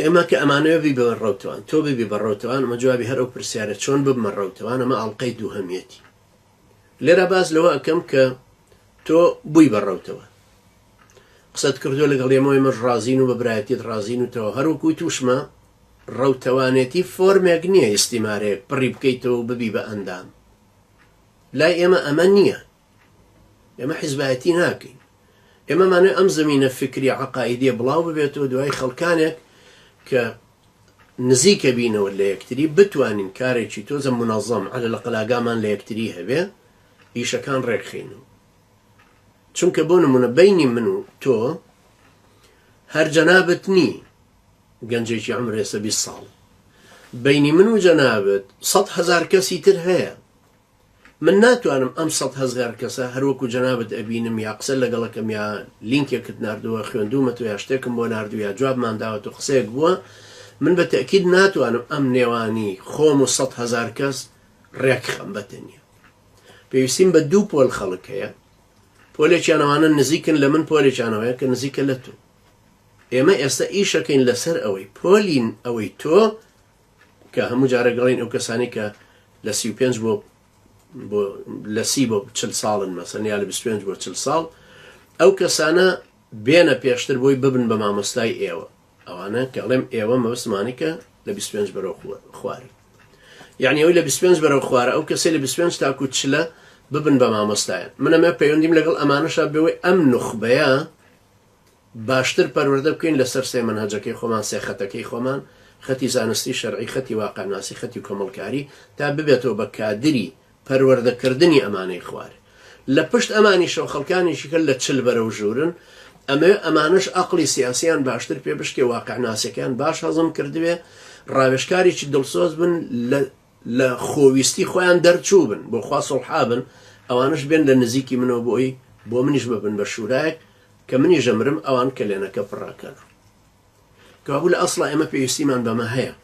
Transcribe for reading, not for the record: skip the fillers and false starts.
ئێمە کە ئەمانەوە بی بەڕەوتەوان تۆ ببی بەڕەوتەوان ئەمە جوابی هەر ئەو پرسیارە چۆن ببمە ڕەوتەوان ئەمە ئەڵقەی دووهەمیەتی لێرە باز لەوە ئەەکەم کە تۆ بووی بەڕەوتەوە قسەت کردو لەگەڵ ئێمەش ڕازین و بە برایەتیت ڕازین وتەوە هەروکوی توشمە ڕەوتەوانێتی فۆرمێک نییە ئیستیمارەیەک پڕی بکەیتەوە ببی بە ئەندام لای ئێمە ئەمە نییە ئێمە حیزبایەتی ناکەین ئێمەمانێ ئەم زمینە فکری عەقائیدیە بڵاو ببێتەوە دوای خەڵکانێک کە نزیکە بینەوە لە یەکتری بتوانین کارێکی تۆزە منەظەم عەلە لە قەلاگامان لە یەکتری هەبێ ئیشەکان ڕێکخینەوە چونکە بۆ نمونە بینی من و تۆ هەر جەنابەت نی گەنجێکی عمرێ 20 ساڵ بینی من و جەنابەت 100,000 کەسی تر هەیە من ناتوانم ئەم 100,000 کەسە هەروەکو جەنابەت ئەبینم یا قسە لەگەڵەکەم یا لینکێکت ناردووە خوێندومەوە یا شتێکم بۆ ناردوو یا جوابمان داوەت و قسەیەک بووە من بە تەکید ناتوانم ئەم نێوانی خۆم و 100,000 کەس ڕێک خەم بەتەنیە پێویستیم بە دوو پۆل خەڵک هەیە پۆلێکیانەوانە نزیکن لە من پۆلێکیانەوەیە کە نزیکە لە تۆ ئێمە ئێستا ئیشەکەین لەسەر ئەوەی پۆلین ئەوەی تۆ کە هەموو جارەگەڵین ئەو کەسانی کە لە 35 لە 30 بۆ 40 ساڵن مەسەن یا لە 25 بۆ 40 ساڵ ئەو کەسانە بێنە پێشتر بۆی ببن بە مامۆستای ئێوە ئەوانە کە ئەڵێم ئێوە مەبەستمانی کە لە 25 بەرەو خوارە یعنی ئەوی لە 25 بەرەو خوارە ئەو کەسێ لە 25 تاکو چلە ببن بە مامۆستایە منەمە پەیوەندیم لەگەڵ ئەمانەشە بێەوەی ئەم نوخبەیە باشتر پەروەردە بکەین لەسەر سێ مەنهەجەکەی خۆمان سێ خەتەکەی خۆمان خەتی زانستی شەرعی خەتی واقعناسی خەتی کۆمەڵکاری تا ببێتەوە بە کادری پەروەردەکردنی ئەمانەی خوارە لە پشت ئەمانی شەو خەڵکانێکی کە لە 40 بەرەو ژوورن ئەمانش عەقڵی سیاسیان باشتر پێ بشکێ واقعناسیەکان باش هەزم کردوێ ڕاوێژکارێکی دڵسۆز بن لە خۆویستی خۆیان دەرچوو بن بۆ خوا سڵحا بن ئەوانش بێن لە نزیکی منەوە بۆی بۆ منیش ببن بە شوورایەک کە منی ژەمرم ئەوان کە لێنەکە پڕاکەن کەوابوو لە ئەسڵا ئێمە پێویستیمان بەمە هەیە